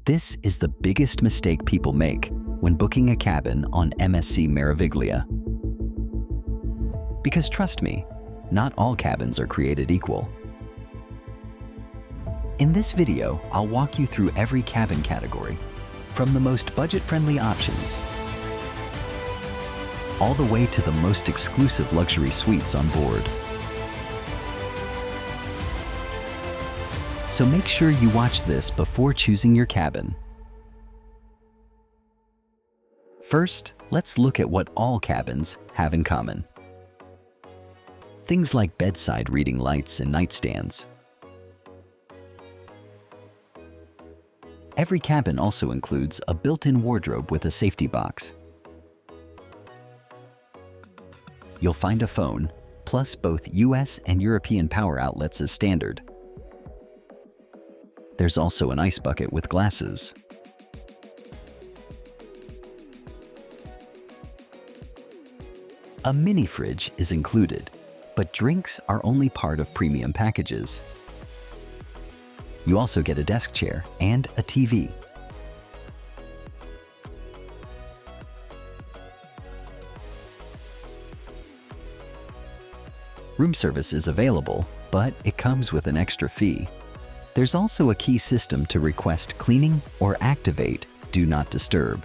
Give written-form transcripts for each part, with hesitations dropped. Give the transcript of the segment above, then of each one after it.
This is the biggest mistake people make when booking a cabin on MSC Meraviglia. Because trust me, not all cabins are created equal. In this video, I'll walk you through every cabin category, from the most budget-friendly options all the way to the most exclusive luxury suites on board. So make sure you watch this before choosing your cabin. First, let's look at what all cabins have in common. Things like bedside reading lights and nightstands. Every cabin also includes a built-in wardrobe with a safety box. You'll find a phone, plus both US and European power outlets as standard. There's also an ice bucket with glasses. A mini fridge is included, but drinks are only part of premium packages. You also get a desk chair and a TV. Room service is available, but it comes with an extra fee. There's also a key system to request cleaning or activate Do Not Disturb.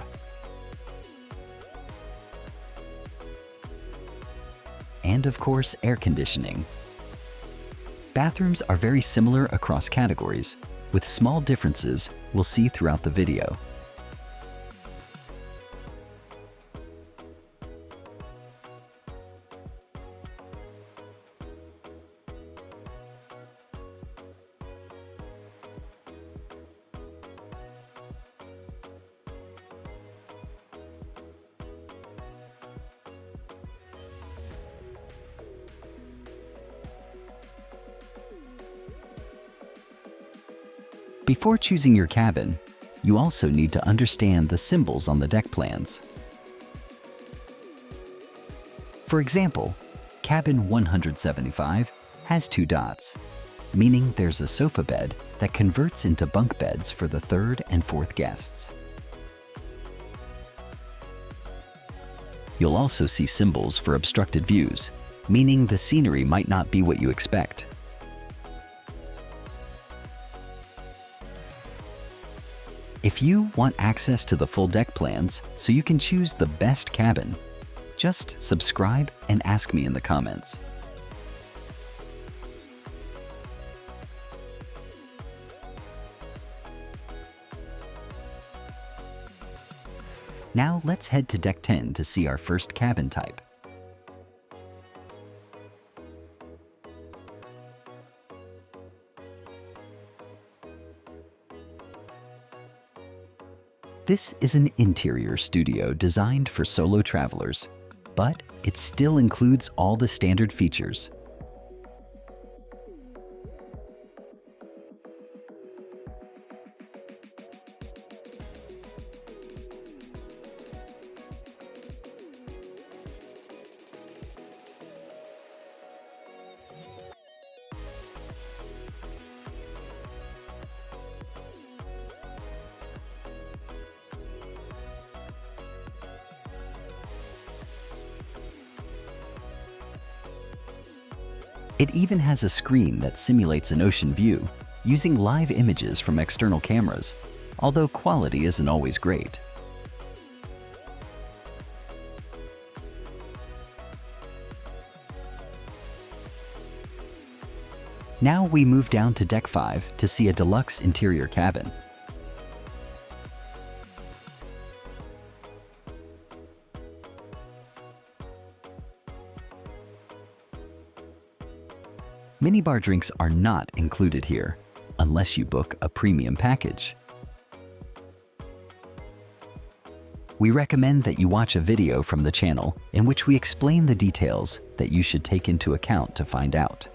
And of course, air conditioning. Bathrooms are very similar across categories, with small differences we'll see throughout the video. Before choosing your cabin, you also need to understand the symbols on the deck plans. For example, cabin 175 has 2 dots, meaning there's a sofa bed that converts into bunk beds for the 3rd and 4th guests. You'll also see symbols for obstructed views, meaning the scenery might not be what you expect. If you want access to the full deck plans so you can choose the best cabin, just subscribe and ask me in the comments. Now let's head to Deck 10 to see our first cabin type. This is an interior studio designed for solo travelers, but it still includes all the standard features. It even has a screen that simulates an ocean view, using live images from external cameras, although quality isn't always great. Now we move down to Deck 5 to see a deluxe interior cabin. Minibar drinks are not included here, unless you book a premium package. We recommend that you watch a video from the channel in which we explain the details that you should take into account to find out.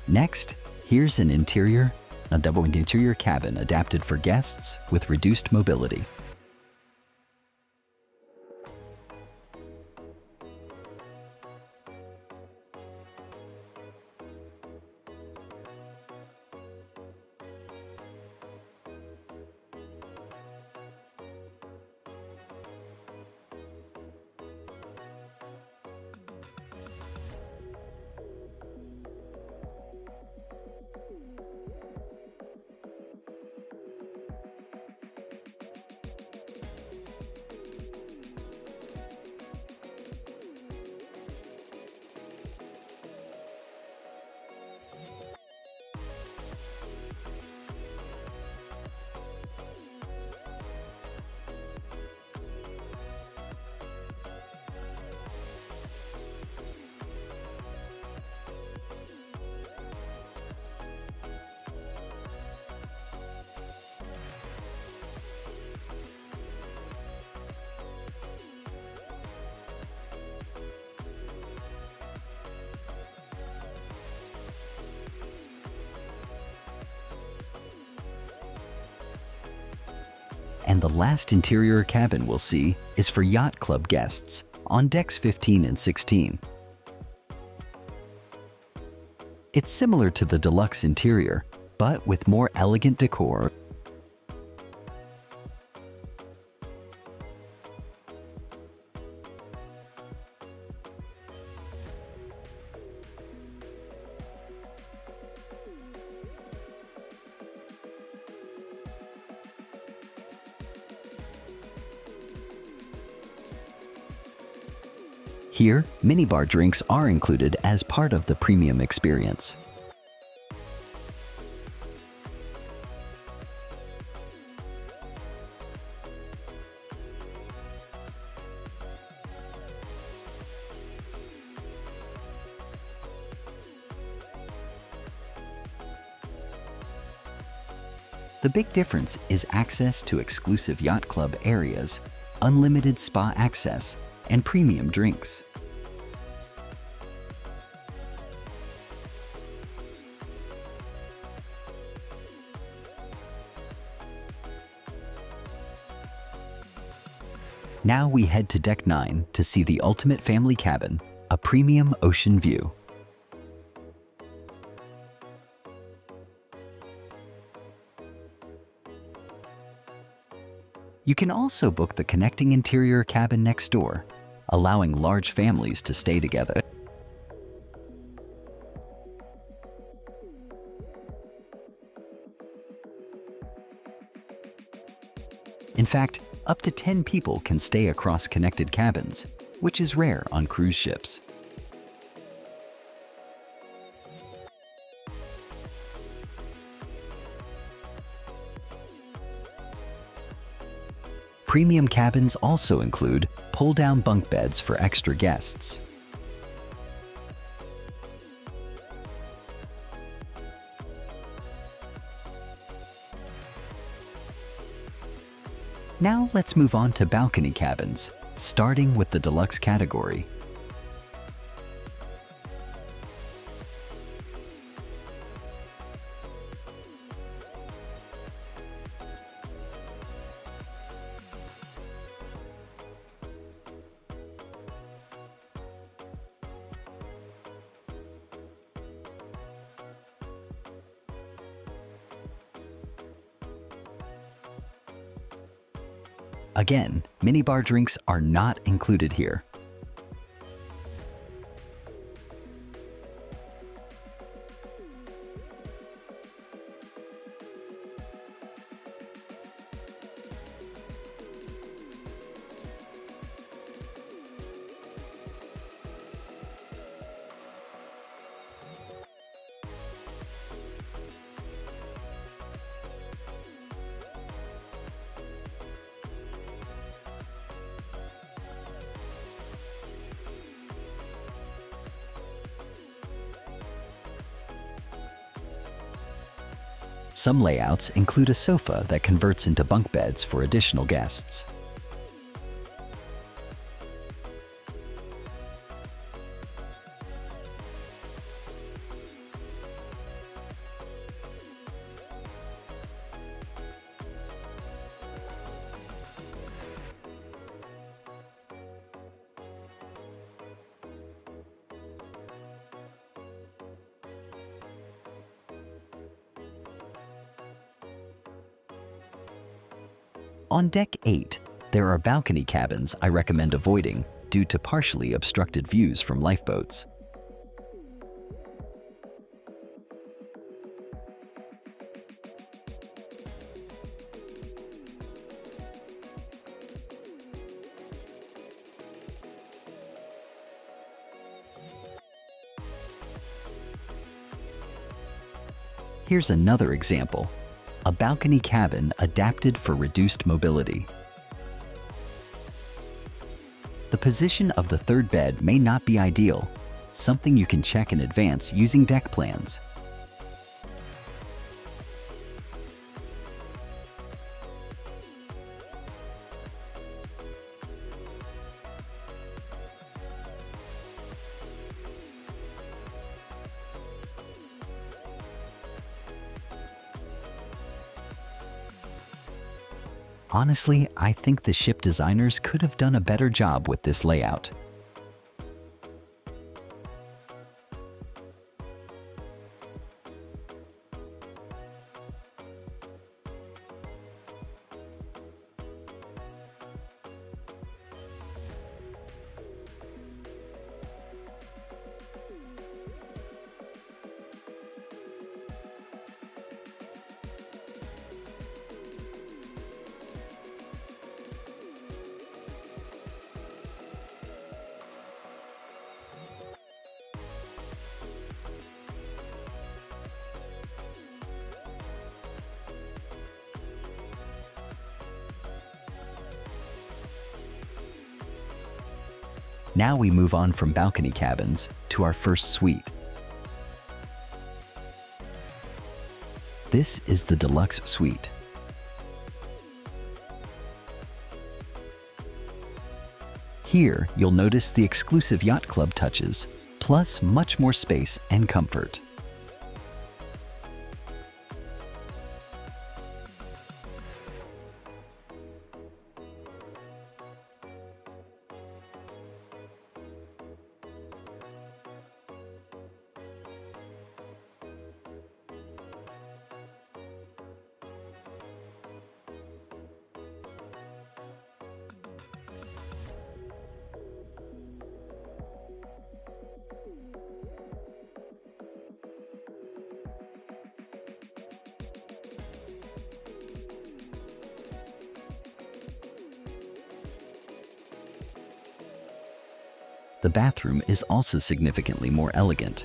Next, here's a double interior cabin adapted for guests with reduced mobility. And the last interior cabin we'll see is for Yacht Club guests on decks 15 and 16. It's similar to the deluxe interior, but with more elegant decor. Here, minibar drinks are included as part of the premium experience. The big difference is access to exclusive yacht club areas, unlimited spa access, and premium drinks. Now we head to Deck 9 to see the ultimate family cabin, a premium ocean view. You can also book the connecting interior cabin next door, allowing large families to stay together. In fact, up to 10 people can stay across connected cabins, which is rare on cruise ships. Premium cabins also include pull-down bunk beds for extra guests. Now let's move on to balcony cabins, starting with the deluxe category. Again, minibar drinks are not included here. Some layouts include a sofa that converts into bunk beds for additional guests. On Deck 8, there are balcony cabins I recommend avoiding due to partially obstructed views from lifeboats. Here's another example, a balcony cabin adapted for reduced mobility. The position of the third bed may not be ideal, something you can check in advance using deck plans. Honestly, I think the ship designers could have done a better job with this layout. Now we move on from balcony cabins to our first suite. This is the Deluxe Suite. Here, you'll notice the exclusive Yacht Club touches, plus much more space and comfort. The bathroom is also significantly more elegant.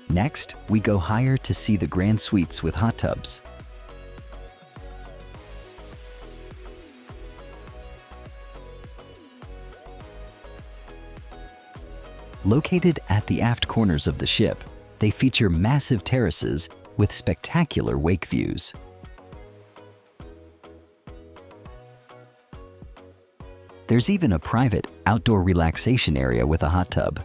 Next, we go higher to see the grand suites with hot tubs. Located at the aft corners of the ship, they feature massive terraces with spectacular wake views. There's even a private outdoor relaxation area with a hot tub.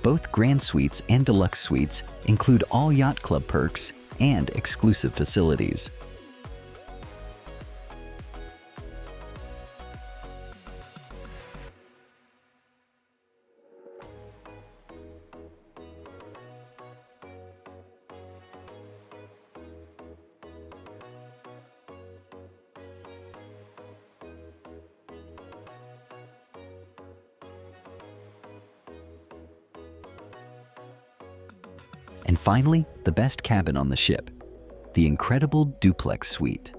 Both Grand Suites and Deluxe Suites include all Yacht Club perks and exclusive facilities. And finally, the best cabin on the ship, the incredible Duplex Suite.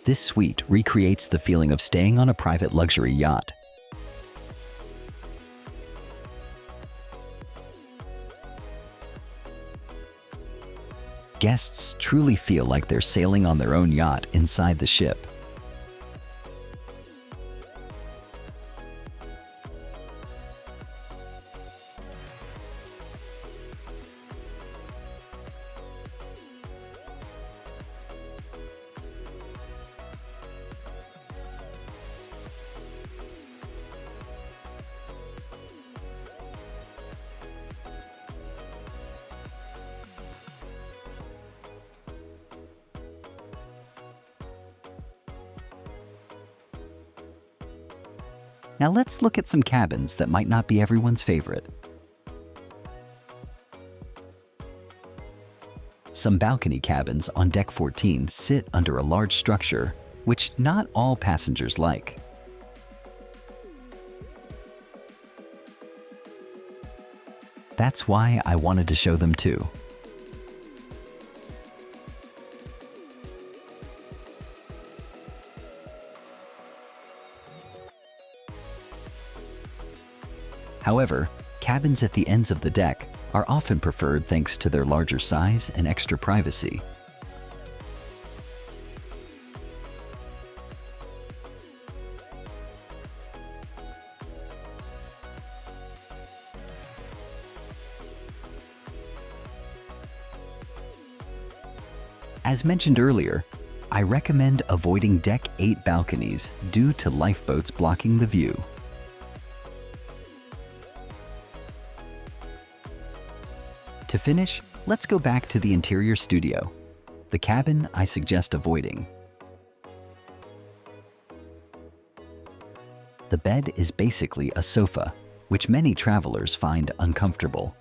This suite recreates the feeling of staying on a private luxury yacht. Guests truly feel like they're sailing on their own yacht inside the ship. Now let's look at some cabins that might not be everyone's favorite. Some balcony cabins on deck 14 sit under a large structure, which not all passengers like. That's why I wanted to show them too. However, cabins at the ends of the deck are often preferred thanks to their larger size and extra privacy. As mentioned earlier, I recommend avoiding Deck 8 balconies due to lifeboats blocking the view. To finish, let's go back to the interior studio, the cabin I suggest avoiding. The bed is basically a sofa, which many travelers find uncomfortable.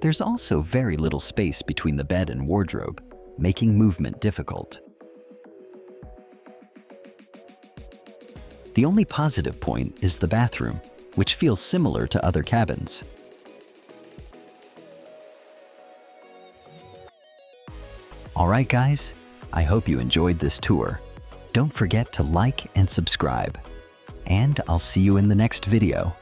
There's also very little space between the bed and wardrobe, making movement difficult. The only positive point is the bathroom, which feels similar to other cabins. Alright guys, I hope you enjoyed this tour. Don't forget to like and subscribe. And I'll see you in the next video.